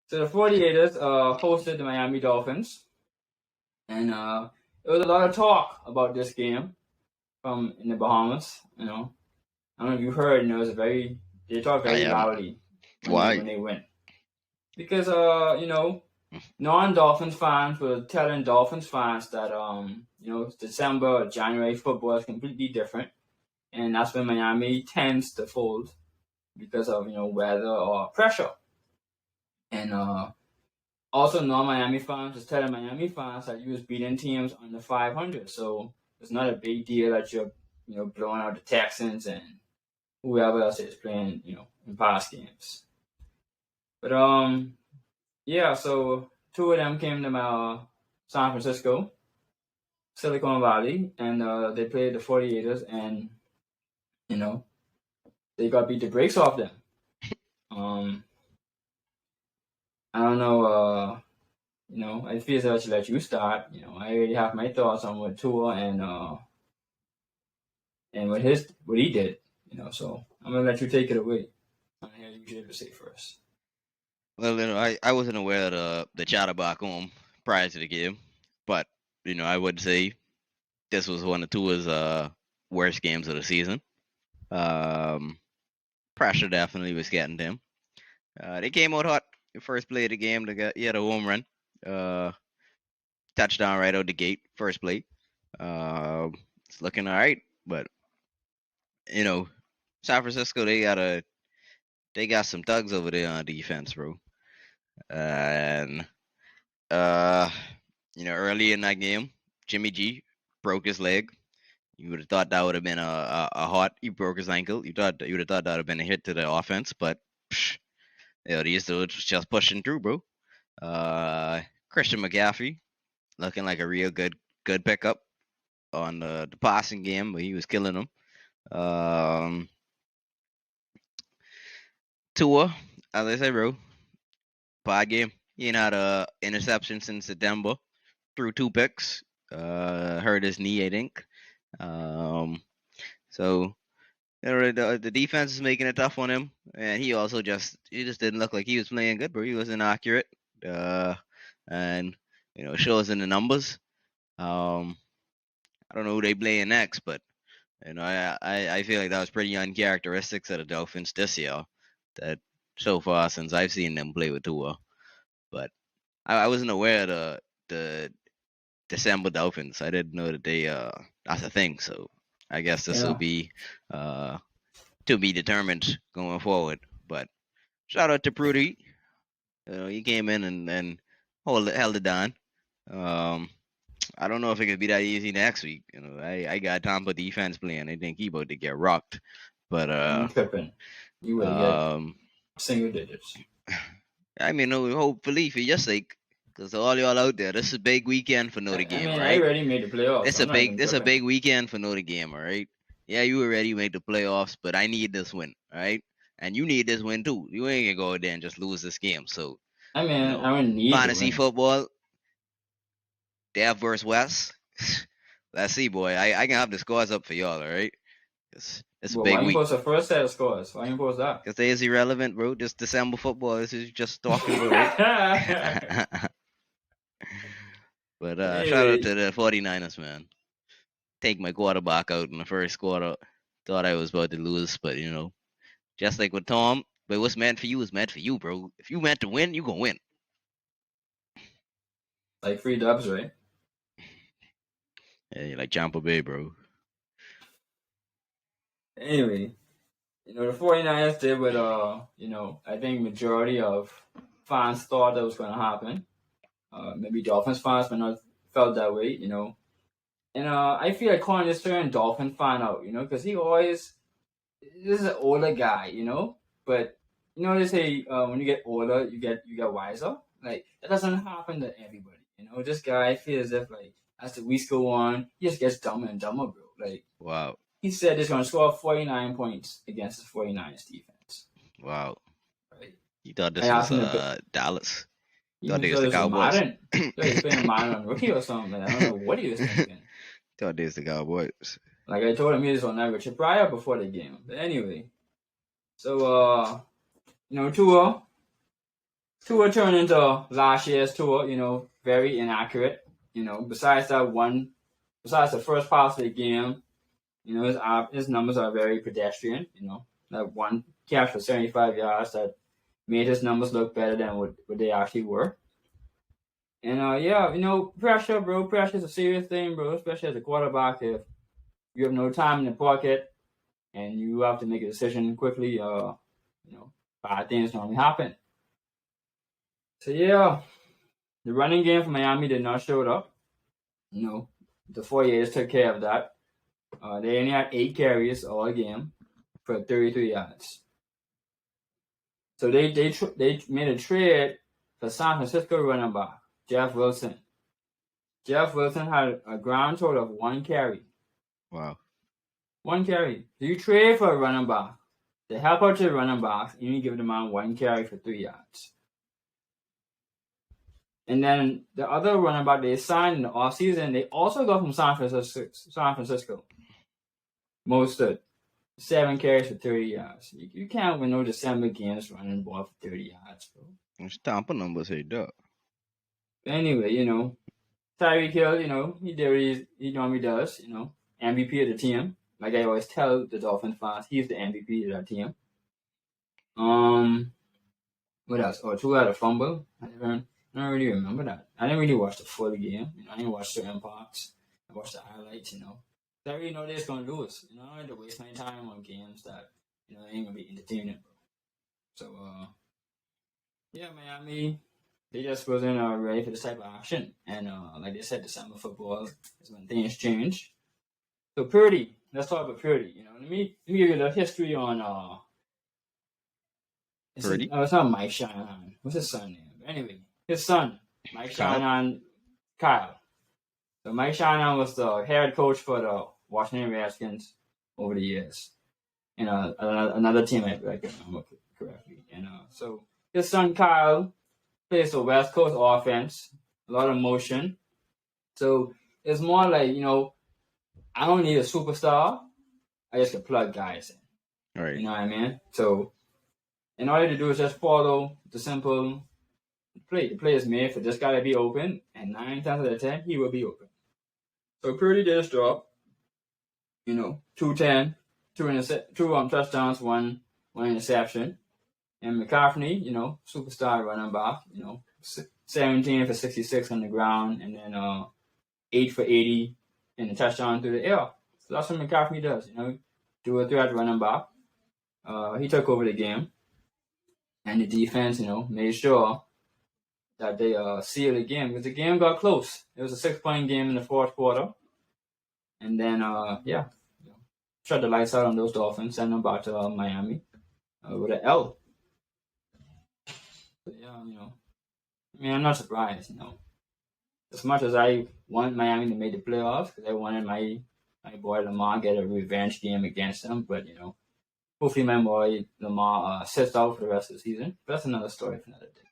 So the 48ers hosted the Miami Dolphins, and there was a lot of talk about this game from in the Bahamas. I don't know if you heard. They talk I very am. loudly Why? when they win because non-Dolphins fans were telling Dolphins fans that December or January football is completely different, and that's when Miami tends to fold because of weather or pressure. And also non-Miami fans was telling Miami fans that you was beating teams under 500, so it's not a big deal that you're blowing out the Texans and whoever else is playing in past games. But yeah, so two of them came to San Francisco, Silicon Valley, and they played the 48ers, and you know they got beat the brakes off them. Um, I don't know. I feel as though I should let you start. I already have my thoughts on what Tua and what he did. So I'm gonna let you take it away. I hear you should say first. Well, I wasn't aware of the chatter back home prior to the game, but I would say this was one of Tua's worst games of the season. Um, Pressure definitely was getting to him. They came out hot. The first play of the game, he had a home run, touchdown right out the gate, first play. It's looking all right, but you know, San Francisco they got some thugs over there on defense, bro. And uh, early in that game, Jimmy G broke his leg. You would have thought that would have been a hot. He broke his ankle. You would have thought that would have been a hit to the offense, but these dudes just pushing through, bro. Christian McCaffrey looking like a real good pickup on the passing game, but he was killing them. Tua, as I said, bro, bad game. He ain't had a interception since September. Threw 2 picks. Hurt his knee, I think. So the defense is making it tough on him, and he just didn't look like he was playing good, bro. He was inaccurate, and it shows in the numbers. I don't know who they playing next, but I feel like that was pretty uncharacteristic of the Dolphins this year. That so far since I've seen them play with Tua, but I wasn't aware of the December Dolphins. I didn't know that that's a thing. So I guess this will Yeah. be to be determined going forward. But shout out to Prudy. He came in and held it down. I don't know if it could be that easy next week. I got Tampa defense playing. I think he about to get rocked. But You tripping. You would get single digits. I mean, hopefully for your sake, because all y'all out there, this is a big weekend for Notre Dame, right? I already made the playoffs. This So I'm not even a tripping. big weekend for Notre Dame, all right? Yeah, you already made the playoffs, but I need this win, all right? And you need this win too. You ain't gonna go out there and just lose this game. So I don't need to fantasy win. football, Dev versus West. Let's see, boy. I can have the scores up for y'all, all right? It's a Well, big why you week. post the first set of scores? Why you post that? Because they is irrelevant, bro. This December football, this is just talking about, right? But shout out to the 49ers, man. Take my quarterback out in the first quarter. Thought I was about to lose, but just like with Tom, but what's meant for you is meant for you, bro. If you meant to win, you gonna win. Like 3 dubs, right? Yeah, you're like Jampa Bay, bro. Anyway, the 49ers did what I think majority of fans thought that was going to happen. Maybe Dolphins fans might not felt that way, And I feel like calling this certain Dolphin fan out, because this is an older guy, but they say when you get older, you get wiser. Like that doesn't happen to everybody, This guy feels as if like as the weeks go on, he just gets dumber and dumber, bro. Like Wow. he said he's gonna score 49 points against the 49ers defense. Wow. Right? You thought I this was asked him to Dallas. he Thought even they was thought the this was Cowboys. Madden. He thought he was playing Madden on rookie or something. Like, I don't know what he was thinking. Thought they was the Cowboys. Like I told him he was on that Richard Pryor before the game. But anyway. So Tua Tua turned into last year's Tua, very inaccurate. Besides the first pass of the game, his numbers are very pedestrian. That one catch for 75 yards that made his numbers look better than what they actually were. And pressure, bro. Pressure is a serious thing, bro. Especially as a quarterback, if you have no time in the pocket and you have to make a decision quickly, bad things normally happen. So yeah, the running game for Miami did not show up. The 48ers took care of that. They only had 8 carries all game for 33 yards. So they made a trade for San Francisco running back Jeff Wilson. Jeff Wilson had a ground total of 1 carry. Wow. 1 carry. So you trade for a running back to help out your running backs, and you give the man 1 carry for 3 yards. And then the other running back they signed in the offseason, they also got from San Francisco. Mostert. 7 carries for 30 yards. You can't win no December games running ball for 30 yards, bro. Stomping numbers here, dog. Anyway, Tyreek Hill, he did what he normally does, MVP of the team. Like I always tell the Dolphins fans, he's the MVP of that team. What else? Tua had a fumble. I don't really remember that. I didn't really watch the full game. I didn't watch certain parts. I watched the highlights, I already know they're just gonna lose. I don't have to waste my time on games that ain't gonna be entertaining, bro. So Miami, they just wasn't ready for this type of action. And like they said, December football is when things change. So Purdy, let's talk about Purdy. Let me give you the history on Purdy? It's not Mike Shanahan. What's his son name? Anyway, his son, Mike Shanahan, Kyle. So Mike Shanahan was the head coach for the Washington Redskins over the years. Another team I can remember correctly. So his son Kyle plays the West Coast offense, a lot of motion. So it's more like, I don't need a superstar. I just can plug guys in. All right. You know what I mean? So in order to do is just follow the simple play. The play is made for this guy to be open, and 9 times out of 10, he will be open. So Purdy did his job. 210, 2 touchdowns, one interception. And McCaffrey, superstar running back, 17 for 66 on the ground, and then 8 for 80 in the touchdown through the air. So that's what McCaffrey does, do a threat running back. He took over the game, and the defense, made sure that they sealed the game because the game got close. It was a 6-point game in the fourth quarter. And then, shut the lights out on those Dolphins, send them back to Miami with an L. But I'm not surprised, As much as I want Miami to make the playoffs, because I wanted my boy Lamar get a revenge game against them, but, hopefully my boy Lamar sits out for the rest of the season. But that's another story for another day.